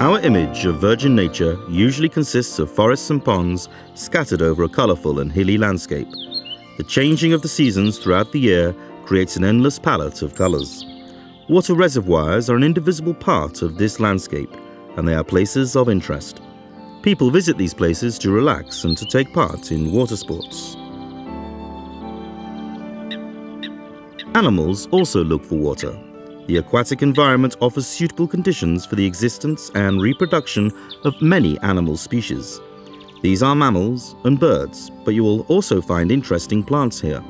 Our image of virgin nature usually consists of forests and ponds scattered over a colourful and hilly landscape. The changing of the seasons throughout the year creates an endless palette of colours. Water reservoirs are an indivisible part of this landscape, and they are places of interest. People visit these places to relax and to take part in water sports. Animals also look for water. The aquatic environment offers suitable conditions for the existence and reproduction of many animal species. These are mammals and birds, but you will also find interesting plants here.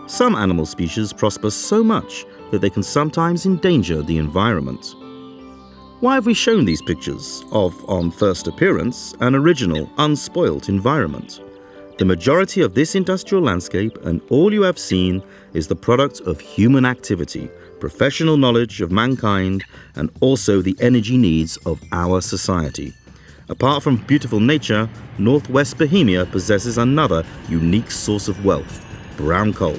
Some animal species prosper so much that they can sometimes endanger the environment. Why have we shown these pictures of, on first appearance, an original, unspoilt environment? The majority of this industrial landscape and all you have seen is the product of human activity, professional knowledge of mankind, and also the energy needs of our society. Apart from beautiful nature, Northwest Bohemia possesses another unique source of wealth: brown coal.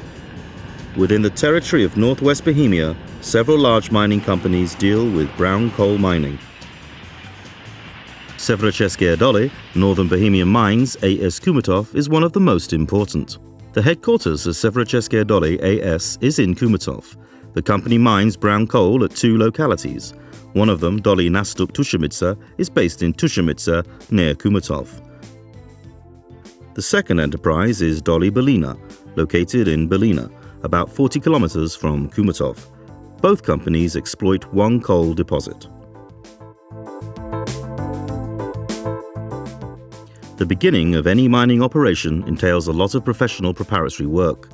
Within the territory of Northwest Bohemia, several large mining companies deal with brown coal mining. Severočeské doly, Northern Bohemian Mines AS Chomutov, is one of the most important. The headquarters of Severočeské doly AS is in Chomutov. The company mines brown coal at two localities. One of them, Rudnici Nastup Tušimice, is based in Tušimice near Chomutov. The second enterprise is Rudnici Bilina, located in Bilina, about 40 kilometers from Chomutov. Both companies exploit one coal deposit. The beginning of any mining operation entails a lot of professional preparatory work.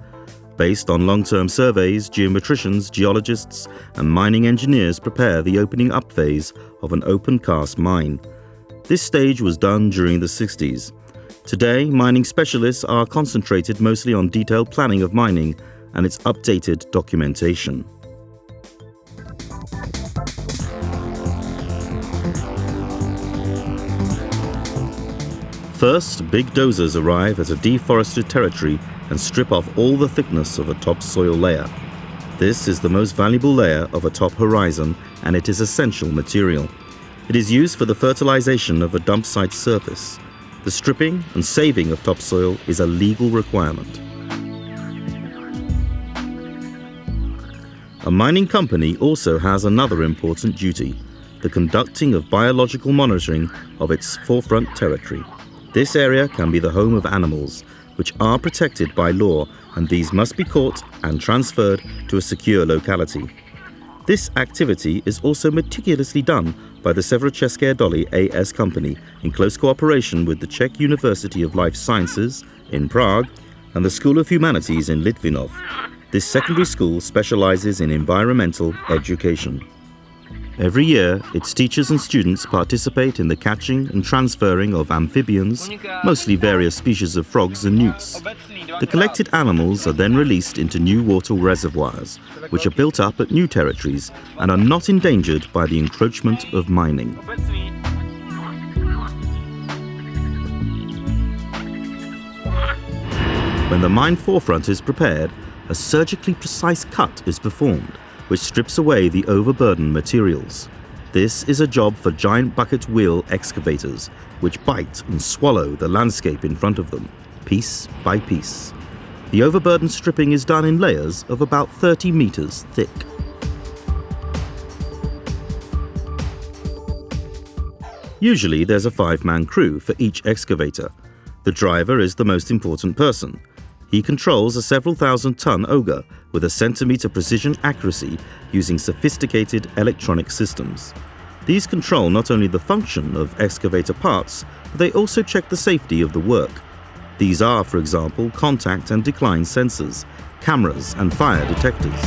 Based on long-term surveys, geometricians, geologists, and mining engineers prepare the opening up phase of an open-cast mine. This stage was done during the 60s. Today, mining specialists are concentrated mostly on detailed planning of mining and its updated documentation. First, big dozers arrive at a deforested territory and strip off all the thickness of a topsoil layer. This is the most valuable layer of a top horizon, and it is essential material. It is used for the fertilization of a dump site surface. The stripping and saving of topsoil is a legal requirement. A mining company also has another important duty: the conducting of biological monitoring of its forefront territory. This area can be the home of animals, which are protected by law, and these must be caught and transferred to a secure locality. This activity is also meticulously done by the Severočeské doly AS company in close cooperation with the Czech University of Life Sciences in Prague and the School of Humanities in Litvinov. This secondary school specializes in environmental education. Every year, its teachers and students participate in the catching and transferring of amphibians, mostly various species of frogs and newts. The collected animals are then released into new water reservoirs, which are built up at new territories and are not endangered by the encroachment of mining. When the mine forefront is prepared, a surgically precise cut is performed, which strips away the overburdened materials. This is a job for giant bucket wheel excavators, which bite and swallow the landscape in front of them, piece by piece. The overburden stripping is done in layers of about 30 meters thick. Usually there's a 5-man crew for each excavator. The driver is the most important person. He controls a several thousand-ton auger with a centimeter precision accuracy using sophisticated electronic systems. These control not only the function of excavator parts, but they also check the safety of the work. These are, for example, contact and decline sensors, cameras, and fire detectors.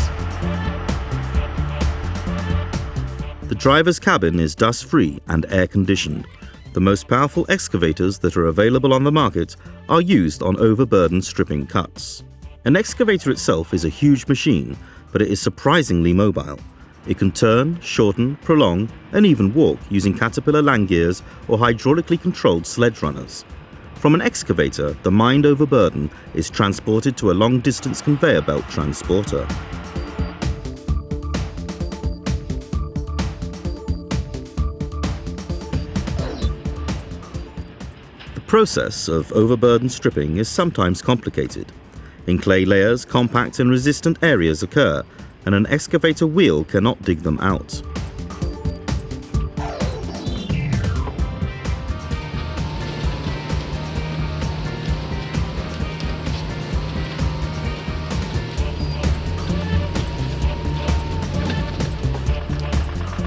The driver's cabin is dust-free and air-conditioned. The most powerful excavators that are available on the market are used on overburden stripping cuts. An excavator itself is a huge machine, but it is surprisingly mobile. It can turn, shorten, prolong, and even walk using caterpillar land gears or hydraulically controlled sledge runners. From an excavator, the mined overburden is transported to a long-distance conveyor belt transporter. process of overburden stripping is sometimes complicated. In clay layers, compact and resistant areas occur, and an excavator wheel cannot dig them out.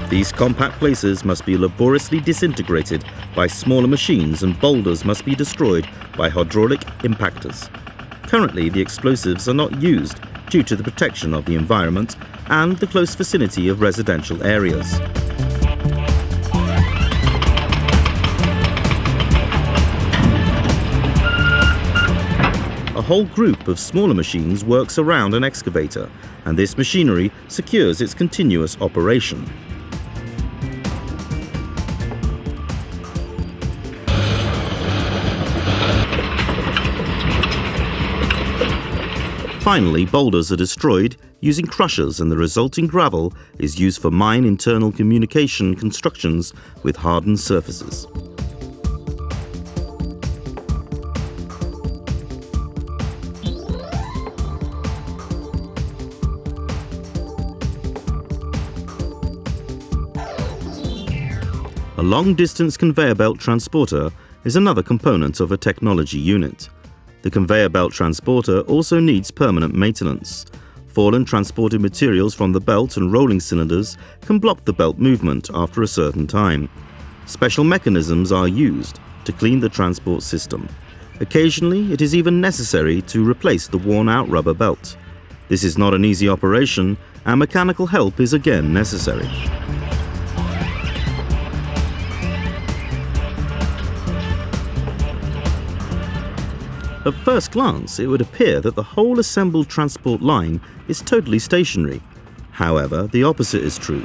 These compact places must be laboriously disintegrated by smaller machines, and boulders must be destroyed by hydraulic impactors. Currently, the explosives are not used due to the protection of the environment and the close vicinity of residential areas. A whole group of smaller machines works around an excavator, and this machinery secures its continuous operation. Finally, boulders are destroyed using crushers, and the resulting gravel is used for mine internal communication constructions with hardened surfaces. A long-distance conveyor belt transporter is another component of a technology unit. The conveyor belt transporter also needs permanent maintenance. Fallen transported materials from the belt and rolling cylinders can block the belt movement after a certain time. Special mechanisms are used to clean the transport system. Occasionally, it is even necessary to replace the worn-out rubber belt. This is not an easy operation, and mechanical help is again necessary. At first glance, it would appear that the whole assembled transport line is totally stationary. However, the opposite is true.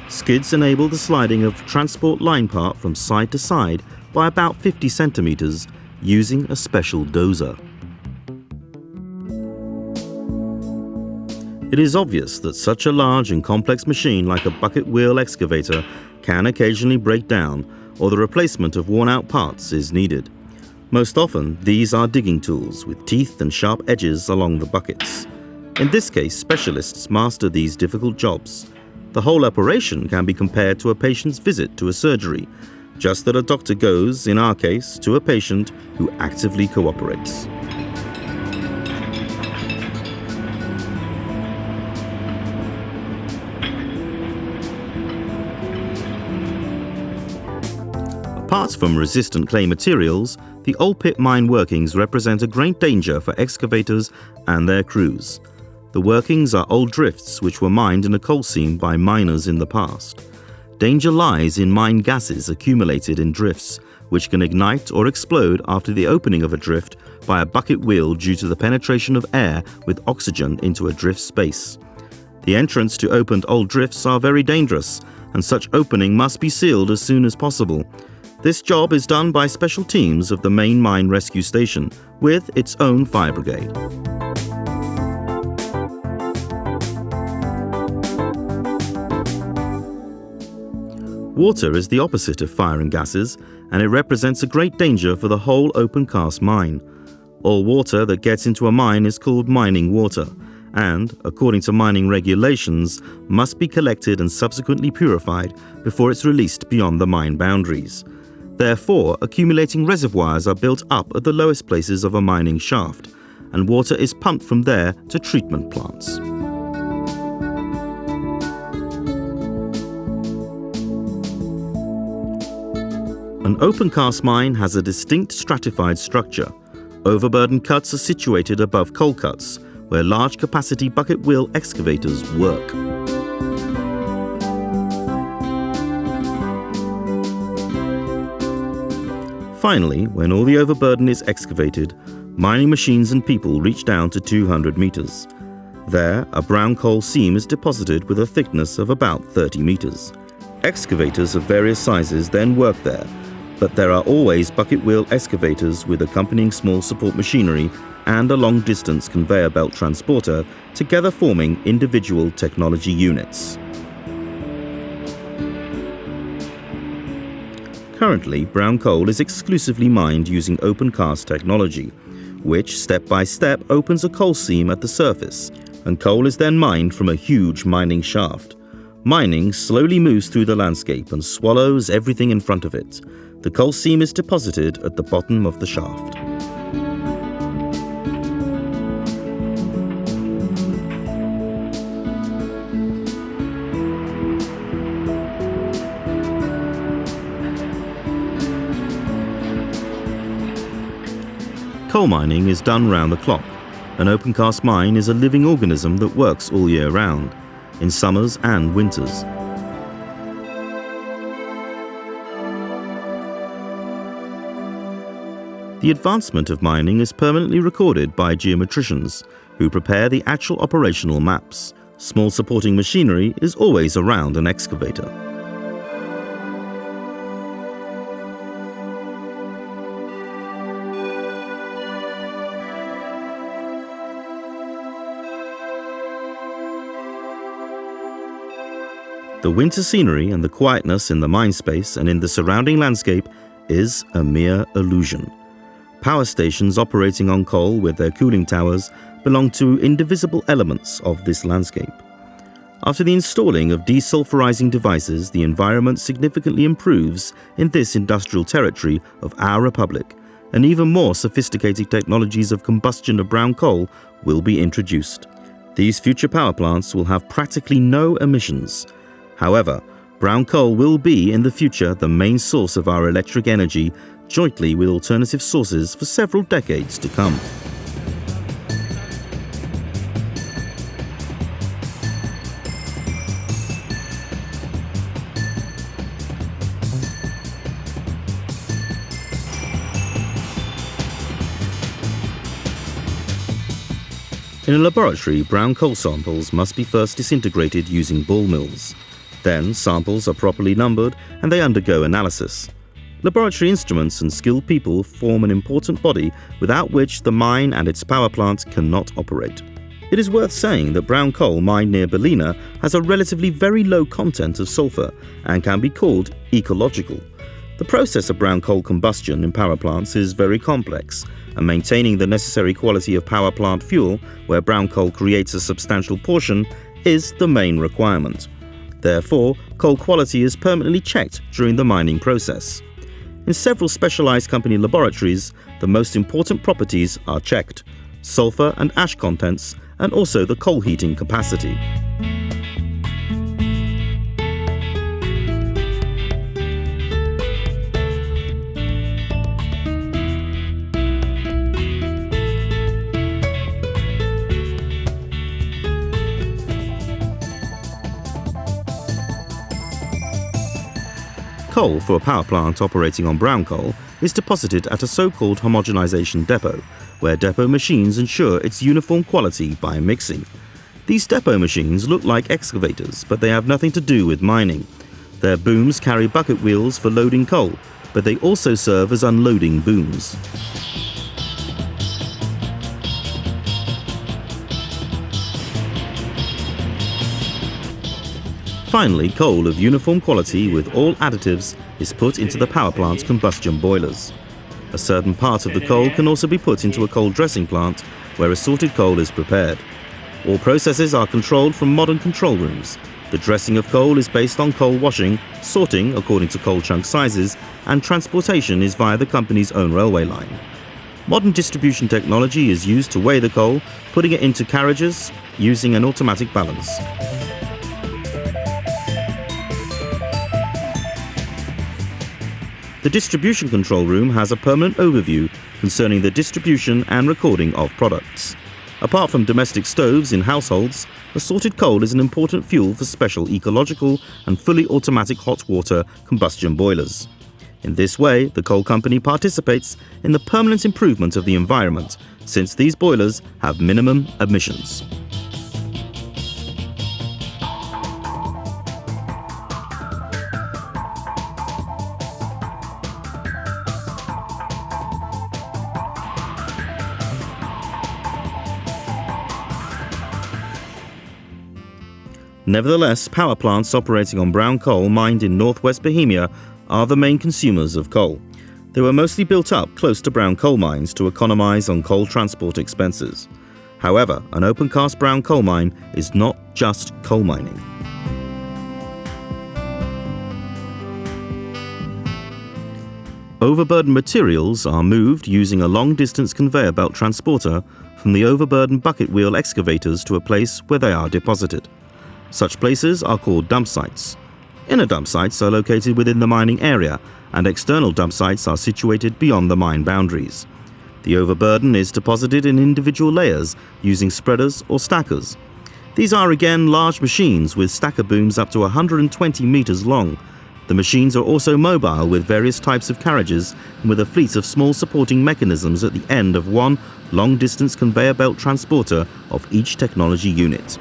Skids enable the sliding of transport line part from side to side by about 50 centimeters using a special dozer. It is obvious that such a large and complex machine like a bucket wheel excavator can occasionally break down, or the replacement of worn-out parts is needed. Most often, these are digging tools with teeth and sharp edges along the buckets. In this case, specialists master these difficult jobs. The whole operation can be compared to a patient's visit to a surgery, just that a doctor goes, in our case, to a patient who actively cooperates. Apart from resistant clay materials, the old pit mine workings represent a great danger for excavators and their crews. The workings are old drifts which were mined in a coal seam by miners in the past. Danger lies in mine gases accumulated in drifts, which can ignite or explode after the opening of a drift by a bucket wheel due to the penetration of air with oxygen into a drift space. The entrance to opened old drifts are very dangerous, and such opening must be sealed as soon as possible. This job is done by special teams of the main mine rescue station, with its own fire brigade. Water is the opposite of fire and gases, and it represents a great danger for the whole open-cast mine. All water that gets into a mine is called mining water, and, according to mining regulations, must be collected and subsequently purified before it's released beyond the mine boundaries. Therefore, accumulating reservoirs are built up at the lowest places of a mining shaft, and water is pumped from there to treatment plants. An open-cast mine has a distinct stratified structure. Overburden cuts are situated above coal cuts, where large-capacity bucket wheel excavators work. Finally, when all the overburden is excavated, mining machines and people reach down to 200 meters. There, a brown coal seam is deposited with a thickness of about 30 meters. Excavators of various sizes then work there, but there are always bucket wheel excavators with accompanying small support machinery and a long-distance conveyor belt transporter, together forming individual technology units. Currently, brown coal is exclusively mined using open cast technology, which step by step opens a coal seam at the surface, and coal is then mined from a huge mining shaft. Mining slowly moves through the landscape and swallows everything in front of it. The coal seam is deposited at the bottom of the shaft. Coal mining is done round the clock. An open cast mine is a living organism that works all year round, in summers and winters. The advancement of mining is permanently recorded by geometricians, who prepare the actual operational maps. Small supporting machinery is always around an excavator. The winter scenery and the quietness in the mine space and in the surrounding landscape is a mere illusion. Power stations operating on coal with their cooling towers belong to indivisible elements of this landscape. After the installing of desulfurizing devices, the environment significantly improves in this industrial territory of our republic, and even more sophisticated technologies of combustion of brown coal will be introduced. These future power plants will have practically no emissions. However, brown coal will be in the future the main source of our electric energy, jointly with alternative sources for several decades to come. In a laboratory, brown coal samples must be first disintegrated using ball mills. Then samples are properly numbered and they undergo analysis. Laboratory instruments and skilled people form an important body without which the mine and its power plant cannot operate. It is worth saying that brown coal mined near Bilina has a relatively very low content of sulfur and can be called ecological. The process of brown coal combustion in power plants is very complex, and maintaining the necessary quality of power plant fuel, where brown coal creates a substantial portion, is the main requirement. Therefore, coal quality is permanently checked during the mining process. In several specialized company laboratories, the most important properties are checked: sulfur and ash contents, and also the coal heating capacity. Coal for a power plant operating on brown coal is deposited at a so-called homogenization depot, where depot machines ensure its uniform quality by mixing. These depot machines look like excavators, but they have nothing to do with mining. Their booms carry bucket wheels for loading coal, but they also serve as unloading booms. Finally, coal of uniform quality with all additives is put into the power plant's combustion boilers. A certain part of the coal can also be put into a coal dressing plant where assorted coal is prepared. All processes are controlled from modern control rooms. The dressing of coal is based on coal washing, sorting according to coal chunk sizes, and transportation is via the company's own railway line. Modern distribution technology is used to weigh the coal, putting it into carriages using an automatic balance. The distribution control room has a permanent overview concerning the distribution and recording of products. Apart from domestic stoves in households, assorted coal is an important fuel for special ecological and fully automatic hot water combustion boilers. In this way, the coal company participates in the permanent improvement of the environment, since these boilers have minimum emissions. Nevertheless, power plants operating on brown coal mined in northwest Bohemia are the main consumers of coal. They were mostly built up close to brown coal mines to economize on coal transport expenses. However, an open-cast brown coal mine is not just coal mining. Overburden materials are moved using a long-distance conveyor belt transporter from the overburden bucket wheel excavators to a place where they are deposited. Such places are called dump sites. Inner dump sites are located within the mining area, and external dump sites are situated beyond the mine boundaries. The overburden is deposited in individual layers using spreaders or stackers. These are again large machines with stacker booms up to 120 meters long. The machines are also mobile with various types of carriages and with a fleet of small supporting mechanisms at the end of one long-distance conveyor belt transporter of each technology unit.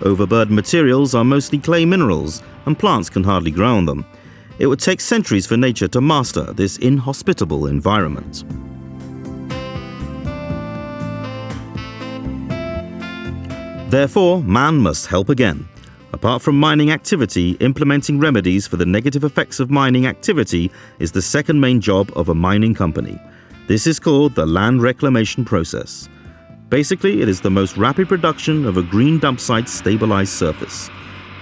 Overburden materials are mostly clay minerals, and plants can hardly grow on them. It would take centuries for nature to master this inhospitable environment. Therefore, man must help again. Apart from mining activity, implementing remedies for the negative effects of mining activity is the second main job of a mining company. This is called the land reclamation process. Basically, it is the most rapid production of a green dump site's stabilized surface.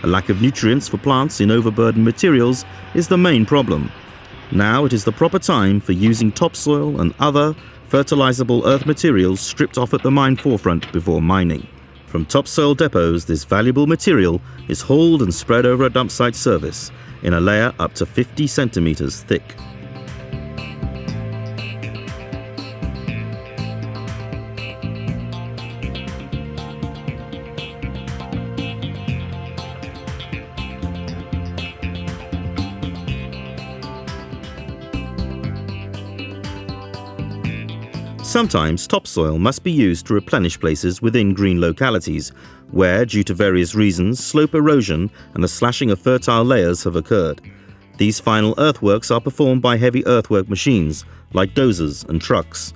A lack of nutrients for plants in overburden materials is the main problem. Now it is the proper time for using topsoil and other fertilizable earth materials stripped off at the mine forefront before mining. From topsoil depots, this valuable material is hauled and spread over a dump site surface in a layer up to 50 centimeters thick. Sometimes topsoil must be used to replenish places within green localities where, due to various reasons, slope erosion and the slashing of fertile layers have occurred. These final earthworks are performed by heavy earthwork machines like dozers and trucks.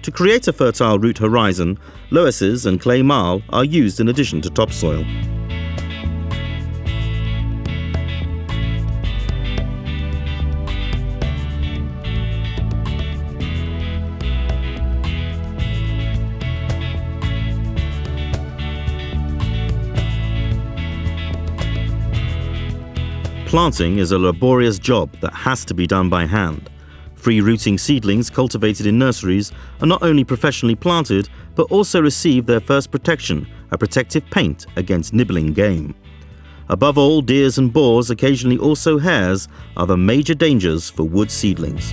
To create a fertile root horizon, loess and clay marl are used in addition to topsoil. Planting is a laborious job that has to be done by hand. Free-rooting seedlings cultivated in nurseries are not only professionally planted, but also receive their first protection, a protective paint against nibbling game. Above all, deers and boars, occasionally also hares, are the major dangers for wood seedlings.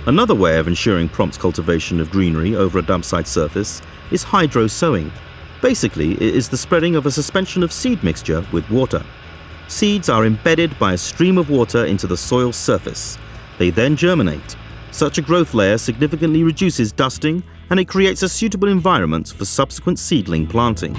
Another way of ensuring prompt cultivation of greenery over a dump site surface is hydro-sowing. Basically, it is the spreading of a suspension of seed mixture with water. Seeds are embedded by a stream of water into the soil surface. They then germinate. Such a growth layer significantly reduces dusting, and it creates a suitable environment for subsequent seedling planting.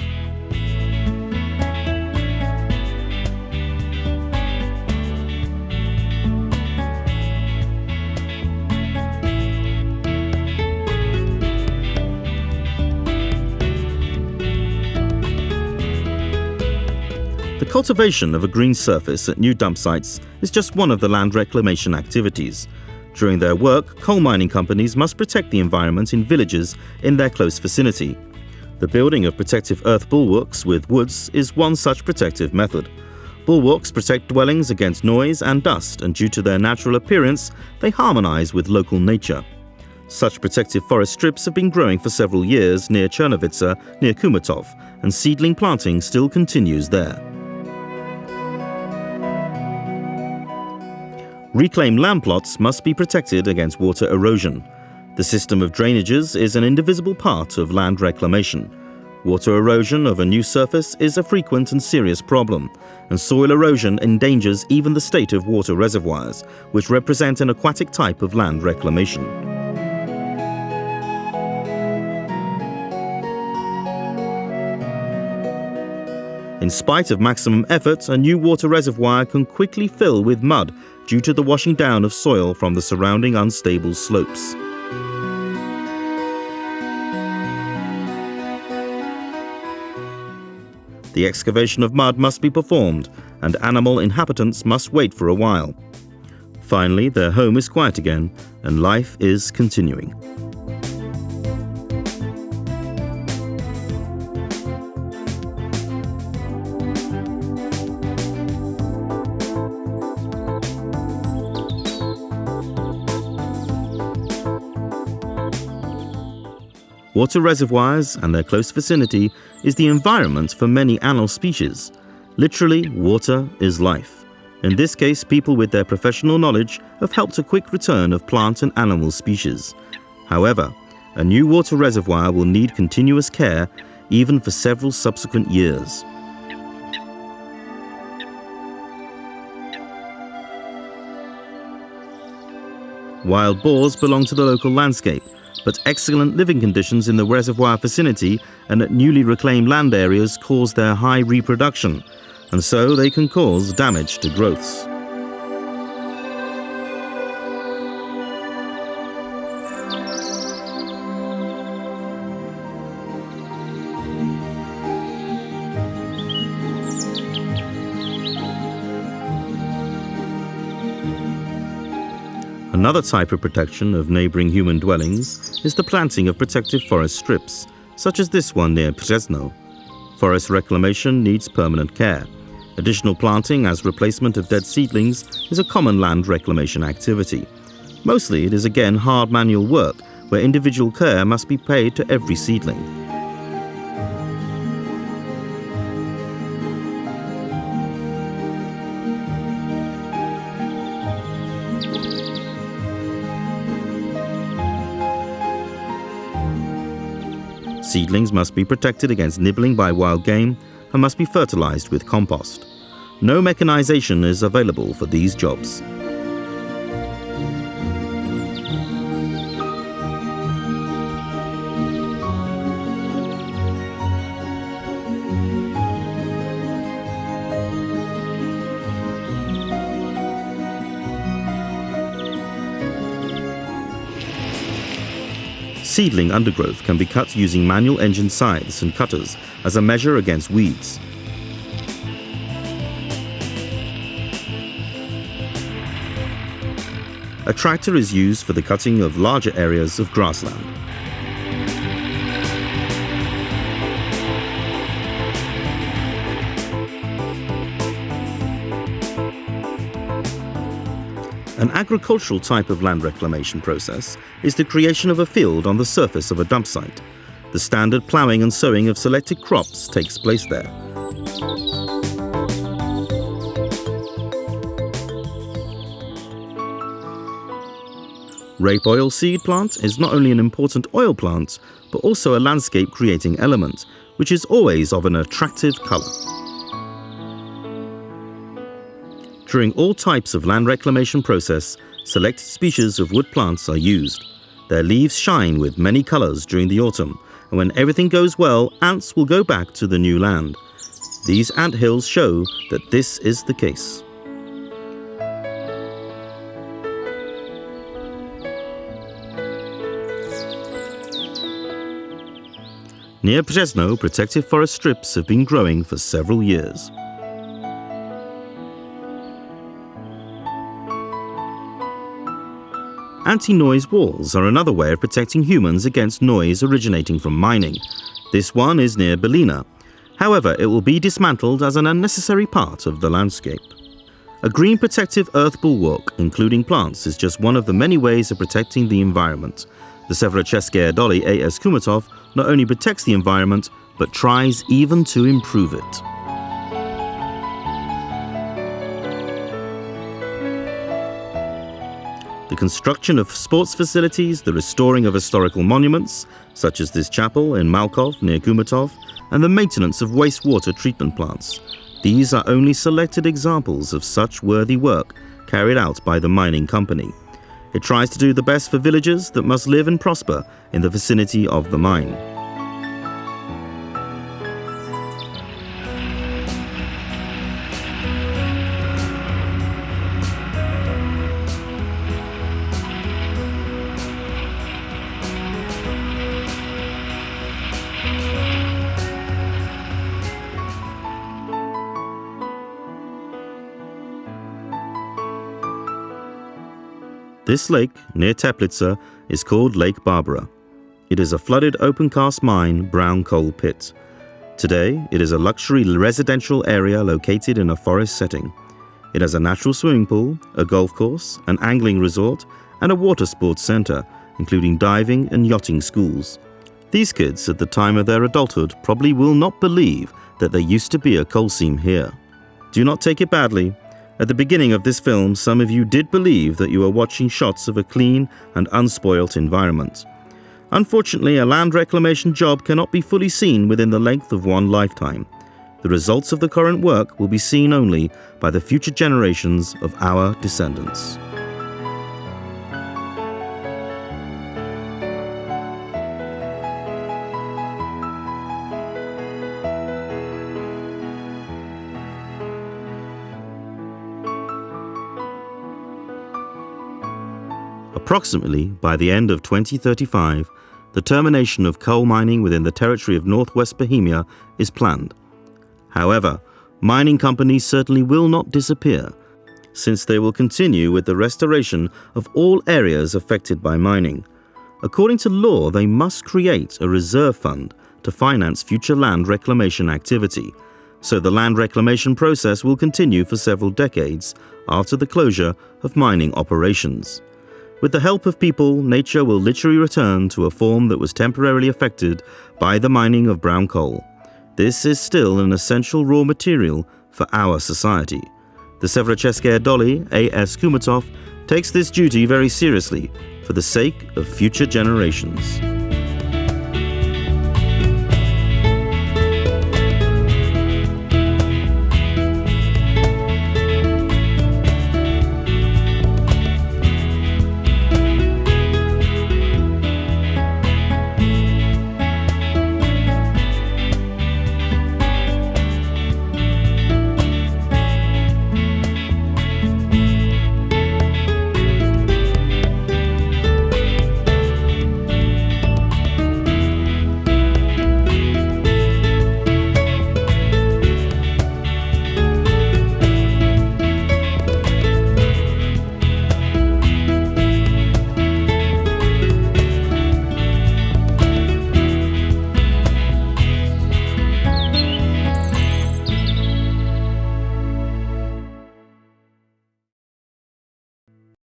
The cultivation of a green surface at new dump sites is just one of the land reclamation activities. During their work, coal mining companies must protect the environment in villages in their close vicinity. The building of protective earth bulwarks with woods is one such protective method. Bulwarks protect dwellings against noise and dust, and due to their natural appearance, they harmonize with local nature. Such protective forest strips have been growing for several years near Černovice, near Chomutov, and seedling planting still continues there. Reclaimed land plots must be protected against water erosion. The system of drainages is an indivisible part of land reclamation. Water erosion of a new surface is a frequent and serious problem, and soil erosion endangers even the state of water reservoirs, which represent an aquatic type of land reclamation. In spite of maximum effort, a new water reservoir can quickly fill with mud due to the washing down of soil from the surrounding unstable slopes. the excavation of mud must be performed, and animal inhabitants must wait for a while. Finally, their home is quiet again, and life is continuing. Water reservoirs and their close vicinity is the environment for many animal species. Literally, water is life. In this case, people with their professional knowledge have helped a quick return of plant and animal species. However, a new water reservoir will need continuous care even for several subsequent years. Wild boars belong to the local landscape, but excellent living conditions in the reservoir vicinity and at newly reclaimed land areas cause their high reproduction, and so they can cause damage to growths. Another type of protection of neighbouring human dwellings is the planting of protective forest strips, such as this one near Březno. Forest reclamation needs permanent care. Additional planting as replacement of dead seedlings is a common land reclamation activity. Mostly it is again hard manual work where individual care must be paid to every seedling. Seedlings must be protected against nibbling by wild game and must be fertilized with compost. No mechanization is available for these jobs. Seedling undergrowth can be cut using manual engine scythes and cutters as a measure against weeds. A tractor is used for the cutting of larger areas of grassland. An agricultural type of land reclamation process is the creation of a field on the surface of a dump site. The standard ploughing and sowing of selected crops takes place there. Rape oil seed plant is not only an important oil plant, but also a landscape creating element, which is always of an attractive colour. During all types of land reclamation process, selected species of wood plants are used. Their leaves shine with many colours during the autumn, and when everything goes well, ants will go back to the new land. These ant hills show that this is the case. Near Březno, protective forest strips have been growing for several years. Anti-noise walls are another way of protecting humans against noise originating from mining. This one is near Bilina. However, it will be dismantled as an unnecessary part of the landscape. A green protective earth bulwark, including plants, is just one of the many ways of protecting the environment. The Severočeské doly AS Chomutov not only protects the environment, but tries even to improve it. The construction of sports facilities, the restoring of historical monuments, such as this chapel in Malkov near Chomutov, and the maintenance of wastewater treatment plants. These are only selected examples of such worthy work carried out by the mining company. It tries to do the best for villagers that must live and prosper in the vicinity of the mine. This lake, near Teplice, is called Lake Barbara. It is a flooded open-cast mine brown coal pit. Today, it is a luxury residential area located in a forest setting. It has a natural swimming pool, a golf course, an angling resort, and a water sports center, including diving and yachting schools. These kids, at the time of their adulthood, probably will not believe that there used to be a coal seam here. Do not take it badly. At the beginning of this film, some of you did believe that you were watching shots of a clean and unspoilt environment. Unfortunately, a land reclamation job cannot be fully seen within the length of one lifetime. The results of the current work will be seen only by the future generations of our descendants. Approximately by the end of 2035, the termination of coal mining within the territory of northwest Bohemia is planned. However, mining companies certainly will not disappear, since they will continue with the restoration of all areas affected by mining. According to law, they must create a reserve fund to finance future land reclamation activity, so the land reclamation process will continue for several decades after the closure of mining operations. With the help of people, nature will literally return to a form that was temporarily affected by the mining of brown coal. This is still an essential raw material for our society. The Severočeské doly, A.S. Chomutov, takes this duty very seriously for the sake of future generations.